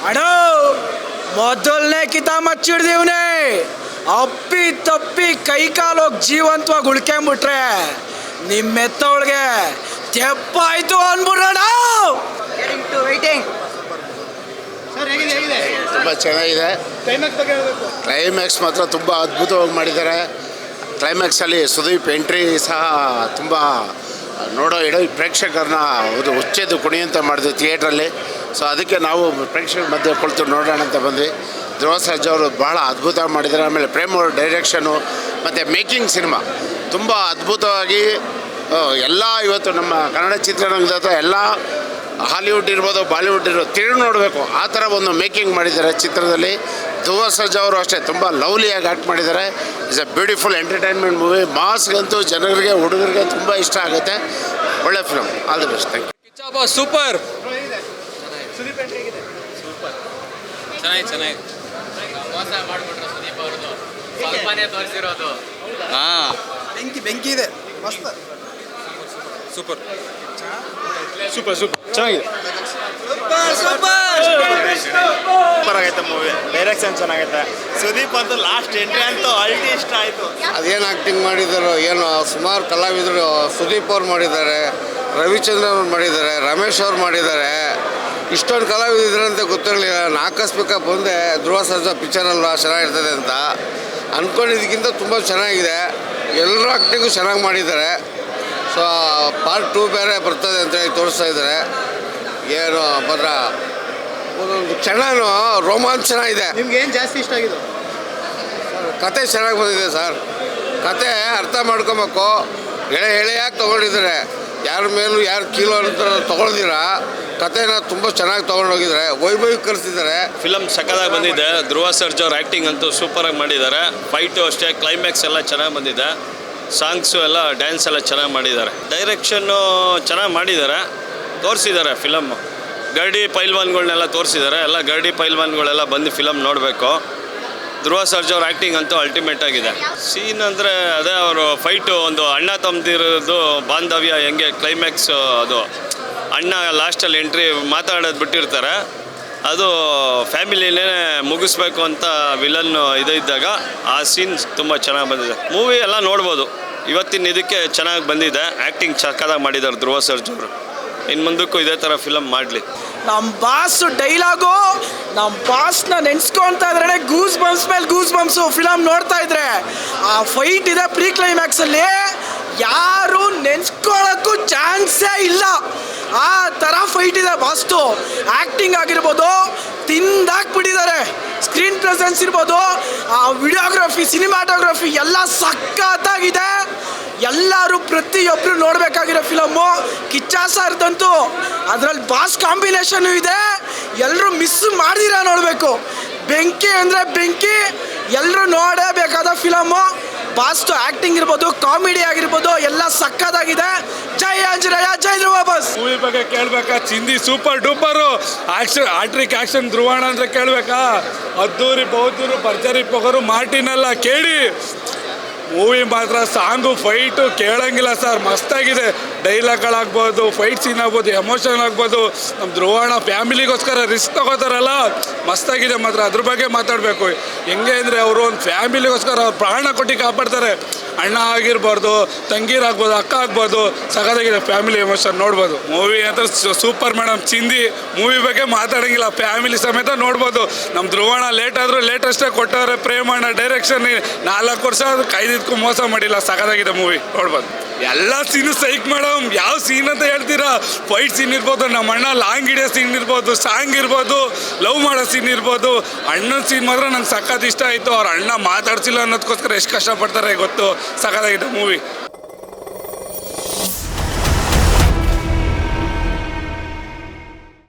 ಅಣ್ಣ ಮೊದಲನೇ ಕಿತ ಮಚ್ಚಿಡ್ದೀವ್ನೆ. ಅಪ್ಪಿ ತಪ್ಪಿ ಕೈ ಕಾಲು ಹೋಗಿ ಜೀವಂತವಾಗಿ ಉಳ್ಕೊಂಬಿಟ್ರೆ ನಿಮ್ಮೆತ್ತವಳಿಗೆ ತೆಪ್ಪಾಯ್ತು ಅನ್ಬಿಡೋಣ. ತುಂಬ ಚೆನ್ನಾಗಿದೆ. ಕ್ಲೈಮ್ಯಾಕ್ಸ್ ಮಾತ್ರ ತುಂಬ ಅದ್ಭುತವಾಗಿ ಮಾಡಿದ್ದಾರೆ. ಕ್ಲೈಮ್ಯಾಕ್ಸಲ್ಲಿ ಸುದೀಪ್ ಎಂಟ್ರಿ ಸಹ ತುಂಬ ನೋಡೋ ಇಡೀ ಪ್ರೇಕ್ಷಕರನ್ನ ಒಂದು ಹುಚ್ಚೆದ್ದು ಕುಣಿಯಂತ ಮಾಡಿದ್ವಿ ಥಿಯೇಟ್ರಲ್ಲಿ. ಸೊ ಅದಕ್ಕೆ ನಾವು ಪ್ರೇಕ್ಷಕರ ಮಧ್ಯೆ ಕುಳಿತು ನೋಡೋಣ ಅಂತ ಬಂದ್ವಿ. ಧ್ರುವ ಸರ್ಜಾ ಅವರು ಬಹಳ ಅದ್ಭುತ ಮಾಡಿದ್ದಾರೆ. ಆಮೇಲೆ ಪ್ರೇಮ್ ಅವ್ರ ಡೈರೆಕ್ಷನು ಮತ್ತು ಮೇಕಿಂಗ್ ಸಿನಿಮಾ ತುಂಬ ಅದ್ಭುತವಾಗಿ ಎಲ್ಲ ಇವತ್ತು ನಮ್ಮ ಕನ್ನಡ ಚಿತ್ರರಂಗದ ಎಲ್ಲ ಹಾಲಿವುಡ್ ಇರ್ಬೋದು, ಬಾಲಿವುಡ್ ಇರ್ಬೋದು, ತಿರುಗಿ ನೋಡಬೇಕು ಆ ಥರ ಒಂದು ಮೇಕಿಂಗ್ ಮಾಡಿದ್ದಾರೆ ಚಿತ್ರದಲ್ಲಿ. ಧ್ರುವ ಸರ್ಜಾ ಅವರು ಅಷ್ಟೇ ತುಂಬ ಲವ್ಲಿಯಾಗಿ ಆ್ಯಕ್ಟ್ ಮಾಡಿದ್ದಾರೆ. It's a beautiful entertainment movie. ಮಾಸ್ಗಂತೂ ಜನರಿಗೆ, ಹುಡುಗರಿಗೆ ತುಂಬ ಇಷ್ಟ ಆಗುತ್ತೆ. ಒಳ್ಳೆ film. All the best. Thank you. Super ಚೆನ್ನಾಗಿ ಮೋಸ ಮಾಡಿಬಿಟ್ರು ಸುದೀಪ್ ಅವ್ರದ್ದು. ಸ್ವಲ್ಪನೇ ತೋರಿಸಿರೋದು. ಬೆಂಕಿ ಇದೆ. ಮಸ್ತ್ ಸೂಪರ್ ಚೆನ್ನಾಗಿದೆ. ಸೂಪರ್ ಆಗೈತೆ ಮೂವಿ. ಡೈರೆಕ್ಷನ್ ಚೆನ್ನಾಗೈತೆ. ಸುದೀಪ್ ಅಂತೂ ಲಾಸ್ಟ್ ಎಂಟ್ರಿ ಅಂತೂ ಅಲ್ಟಿ ಇಷ್ಟ ಆಯಿತು. ಅದೇನು ಆ್ಯಕ್ಟಿಂಗ್ ಮಾಡಿದಾರೋ ಏನೋ, ಸುಮಾರು ಕಲಾವಿದರು ಸುದೀಪ್ ಅವ್ರು ಮಾಡಿದ್ದಾರೆ, ರವಿಚಂದ್ರನ್ ಅವ್ರು ಮಾಡಿದ್ದಾರೆ, ರಮೇಶ್ ಅವ್ರು ಮಾಡಿದ್ದಾರೆ. ಇಷ್ಟೊಂದು ಕಲಾವಿದರಂತೆ ಗೊತ್ತಿರಲಿಲ್ಲ. ನಾನು ಆಕಸ್ಮಿಕ ಬಂದೆ ಧ್ರುವ ಸರ್ಜಾ ಪಿಕ್ಚರ್ ಅಲ್ವಾ ಚೆನ್ನಾಗಿರ್ತದೆ ಅಂತ ಅಂದ್ಕೊಂಡಿದ್ದಕ್ಕಿಂತ ತುಂಬ ಚೆನ್ನಾಗಿದೆ. ಎಲ್ಲರೂ ಆ್ಯಕ್ಟಿಂಗು ಚೆನ್ನಾಗಿ ಮಾಡಿದ್ದಾರೆ. ಸೊ ಪಾರ್ಟ್ 2 ಬೇರೆ ಬರ್ತದೆ ಅಂತೇಳಿ ತೋರಿಸ್ತಾ ಇದ್ದಾರೆ. ಏನು ಮಾತ್ರ ಒಂದೊಂದು ಕ್ಷಣನೂ ರೋಮಾಂಚನ ಇದೆ. ನಿಮ್ಗೆ ಏನು ಜಾಸ್ತಿ ಇಷ್ಟ ಆಗಿದೆ? ಕತೆ ಚೆನ್ನಾಗಿ ಬಂದಿದೆ ಸರ್. ಕತೆ ಅರ್ಥ ಮಾಡ್ಕೊಬೇಕು. ಎಳೆಯಾಗಿ ತೊಗೊಂಡಿದ್ದಾರೆ. ಯಾರ ಮೇಲೂ ಯಾರು ಕೀಲೋ ಅಂತ ತೊಗೊಳ್ದಿರ ಕತೆನ ತುಂಬ ಚೆನ್ನಾಗಿ ತೊಗೊಂಡೋಗಿದ್ದಾರೆ. ವೈಭವೀಕರಿಸಿದ್ದಾರೆ. ಫಿಲಮ್ ಸಕ್ಕತ್ತಾಗಿ ಬಂದಿದೆ. ಧ್ರುವ ಸರ್ಜಾ ಅವ್ರ ಆ್ಯಕ್ಟಿಂಗ್ ಅಂತೂ ಸೂಪರಾಗಿ ಮಾಡಿದ್ದಾರೆ. ಫೈಟು ಅಷ್ಟೇ, ಕ್ಲೈಮ್ಯಾಕ್ಸ್ ಎಲ್ಲ ಚೆನ್ನಾಗಿ ಬಂದಿದೆ. ಸಾಂಗ್ಸು ಎಲ್ಲ, ಡ್ಯಾನ್ಸ್ ಎಲ್ಲ ಚೆನ್ನಾಗಿ ಮಾಡಿದ್ದಾರೆ. ಡೈರೆಕ್ಷನ್ನು ಚೆನ್ನಾಗಿ ಮಾಡಿದ್ದಾರೆ, ತೋರಿಸಿದ್ದಾರೆ ಫಿಲಮ್. ಗರಡಿ ಪೈಲ್ವಾನ್ಗಳನ್ನೆಲ್ಲ ತೋರಿಸಿದ್ದಾರೆ. ಎಲ್ಲ ಗರಡಿ ಪೈಲ್ವಾನ್ಗಳೆಲ್ಲ ಬಂದು ಫಿಲಮ್ ನೋಡಬೇಕು. ಧ್ರುವ ಸರ್ಜಾ ಅವ್ರ ಆ್ಯಕ್ಟಿಂಗ್ ಅಂತೂ ಅಲ್ಟಿಮೇಟ್ ಆಗಿದೆ. ಸೀನ್ ಅಂದರೆ ಅದೇ ಅವರು ಫೈಟು, ಒಂದು ಅಣ್ಣ ತಮ್ಮದಿರೋದು ಬಾಂಧವ್ಯ ಹೆಂಗೆ ಕ್ಲೈಮ್ಯಾಕ್ಸ್, ಅದು ಅಣ್ಣ ಲಾಸ್ಟಲ್ಲಿ ಎಂಟ್ರಿ ಮಾತಾಡೋದು ಬಿಟ್ಟಿರ್ತಾರೆ, ಅದು ಫ್ಯಾಮಿಲಿನೇ ಮುಗಿಸ್ಬೇಕು ಅಂತ ವಿಲನ್ ಇದ್ದಾಗ ಆ ಸೀನ್ ತುಂಬ ಚೆನ್ನಾಗಿ ಬಂದಿದೆ. ಮೂವಿ ಎಲ್ಲ ನೋಡ್ಬೋದು. ಇವತ್ತಿನ ಇದಕ್ಕೆ ಚೆನ್ನಾಗಿ ಬಂದಿದೆ. ಆ್ಯಕ್ಟಿಂಗ್ ಸಕ್ಕತ್ತಾಗಿ ಮಾಡಿದ್ದಾರೆ ಧ್ರುವ ಸರ್ಜಾ ಅವರು. ಇನ್ನು ಮುಂದಕ್ಕೂ ಇದೇ ಥರ ಫಿಲಮ್ ಮಾಡಲಿ. ನಮ್ಮ ಬಾಸ್ ಡೈಲಾಗು, ನಮ್ಮ ಬಾಸ್ನ ನೆನ್ಸ್ಕೊಳ್ತಾ ಇದ್ರೆ ಗೂಸ್ ಬಂಪ್ಸ್ ಮೇಲೆ ಗೂಸ್ ಬಂಪ್ಸು. ಫಿಲಮ್ ನೋಡ್ತಾ ಇದ್ರೆ ಆ ಫೈಟ್ ಇದೆ ಪ್ರೀ ಕ್ಲೈಮ್ಯಾಕ್ಸಲ್ಲಿ, ಯಾರು ನೆನ್ಸ್ಕೊಳ್ಳೋಕ್ಕೂ ಚಾನ್ಸೇ ಇಲ್ಲ. ಆ ಥರ ಫೈಟ್ ಇದೆ ಬಾಸ್ತು. ಆ್ಯಕ್ಟಿಂಗ್ ಆಗಿರ್ಬೋದು, ತಿಂದಾಕ್ಬಿಟ್ಟಿದ್ದಾರೆ. ಸ್ಕ್ರೀನ್ ಪ್ರೆಸೆನ್ಸ್ ಇರ್ಬೋದು, ಆ ವಿಡಿಯೋಗ್ರಫಿ, ಸಿನಿಮಾಟೋಗ್ರಫಿ ಎಲ್ಲ ಸಖತ್ತಾಗಿದೆ. ಎಲ್ಲರೂ ಪ್ರತಿಯೊಬ್ಬರು ನೋಡಬೇಕಾಗಿರೋ ಫಿಲಮ್ಮು. ಕಿಚ್ಚ ಸರ್ದಂತೂ ಅದರಲ್ಲಿ ಬಾಸ್ ಕಾಂಬಿನೇಷನ್ನು ಇದೆ. ಎಲ್ಲರೂ ಮಿಸ್ ಮಾಡ್ದಿರ ನೋಡಬೇಕು. ಬೆಂಕಿ ಅಂದರೆ ಬೆಂಕಿ, ಎಲ್ಲರೂ ನೋಡಬೇಕಾದ ಫಿಲಮ್ಮು. ಬಾಸ್ತು ಆ್ಯಕ್ಟಿಂಗ್ ಇರ್ಬೋದು, ಕಾಮಿಡಿ ಆಗಿರ್ಬೋದು, ಎಲ್ಲ ಸಕ್ಕತ್ತಾಗಿದೆ. ಜೈ ಆಂಜನೇಯ, ಜೈ ಧ್ರುವ ಬಾಸ್. ಮೂವಿ ಬಗ್ಗೆ ಕೇಳಬೇಕಾ? ಚಿಂದಿ super duper. Action, hat-trick action ಧ್ರುವಣ ಅಂದರೆ ಕೇಳಬೇಕಾ? ಅದ್ದೂರಿ ಬೌದ್ಧರು, ಭರ್ಜರಿ ಪೊಗರು, ಮಾರ್ಟಿನೆಲ್ಲ ಕೇಳಿ. ಮೂವಿ ಮಾತ್ರ ಸಾಂಗು, ಫೈಟು ಕೇಳಂಗಿಲ್ಲ ಸರ್. ಮಸ್ತಾಗಿದೆ. ಡೈಲಾಗ್ಗಳಾಗ್ಬೋದು, ಫೈಟ್ ಸೀನ್ ಆಗ್ಬೋದು, ಎಮೋಷನ್ ಆಗ್ಬೋದು. ನಮ್ಮ ಧ್ರುವಣ ಫ್ಯಾಮಿಲಿಗೋಸ್ಕರ ರಿಸ್ಕ್ ತಗೋತಾರಲ್ಲ, ಮಸ್ತಾಗಿದೆ ಮಾತ್ರ. ಅದ್ರ ಬಗ್ಗೆ ಮಾತಾಡಬೇಕು. ಹೆಂಗೆ ಅಂದರೆ ಅವರು ಒಂದು ಫ್ಯಾಮಿಲಿಗೋಸ್ಕರ ಅವ್ರು ಪ್ರಾಣ ಕೊಟ್ಟು ಕಾಪಾಡ್ತಾರೆ. ಅಣ್ಣ ಆಗಿರ್ಬಾರ್ದು, ತಂಗೀರಾಗ್ಬೋದು, ಅಕ್ಕ ಆಗ್ಬೋದು, ಸಖತ್ತಾಗಿದೆ. ಫ್ಯಾಮಿಲಿ ಎಮೋಷನ್ ನೋಡ್ಬೋದು. ಮೂವಿ ಅಂತ ಸೂಪರ್ ಮೇಡಮ್. ಚಿಂದಿ ಮೂವಿ ಬಗ್ಗೆ ಮಾತಾಡೋಂಗಿಲ್ಲ, ಫ್ಯಾಮಿಲಿ ಸಮೇತ ನೋಡ್ಬೋದು. ನಮ್ಮ ಧ್ರುವಣ ಲೇಟ್ ಆದರೂ ಲೇಟೆಸ್ಟೇ ಕೊಟ್ಟವ್ರೆ. ಪ್ರೇಮಣ್ಣ ಡೈರೆಕ್ಷನ್ 4 ವರ್ಷ ಕೈದಿದ್ಕು ಮೋಸ ಮಾಡಿಲ್ಲ. ಸಖತ್ತಾಗಿದೆ ಮೂವಿ, ನೋಡ್ಬೋದು. ಎಲ್ಲ ಸೀನು ಸೈಕ್ ಮೇಡಮ್. ಯಾವ ಸೀನ್ ಅಂತ ಹೇಳ್ತೀರಾ? ಫೈಟ್ ಸೀನ್ ಇರ್ಬೋದು, ನಮ್ಮ ಅಣ್ಣ ಲಾಂಗ್ ಹಿಡಿಯೋ ಸೀನ್ ಇರ್ಬೋದು, ಸಾಂಗ್ ಇರ್ಬೋದು, ಲವ್ ಮಾಡೋ ಸೀನ್ ಇರ್ಬೋದು. ಅಣ್ಣನ ಸೀನ್ ಮಾತ್ರ ನಂಗೆ ಸಖತ್ ಇಷ್ಟ ಆಯಿತು. ಅವ್ರ ಅಣ್ಣ ಮಾತಾಡ್ಸಿಲ್ಲ ಅನ್ನೋದಕ್ಕೋಸ್ಕರ ಎಷ್ಟು ಕಷ್ಟಪಡ್ತಾರೆ ಗೊತ್ತು. ಸಖತ್ತಾಗಿದೆ ಮೂವಿ.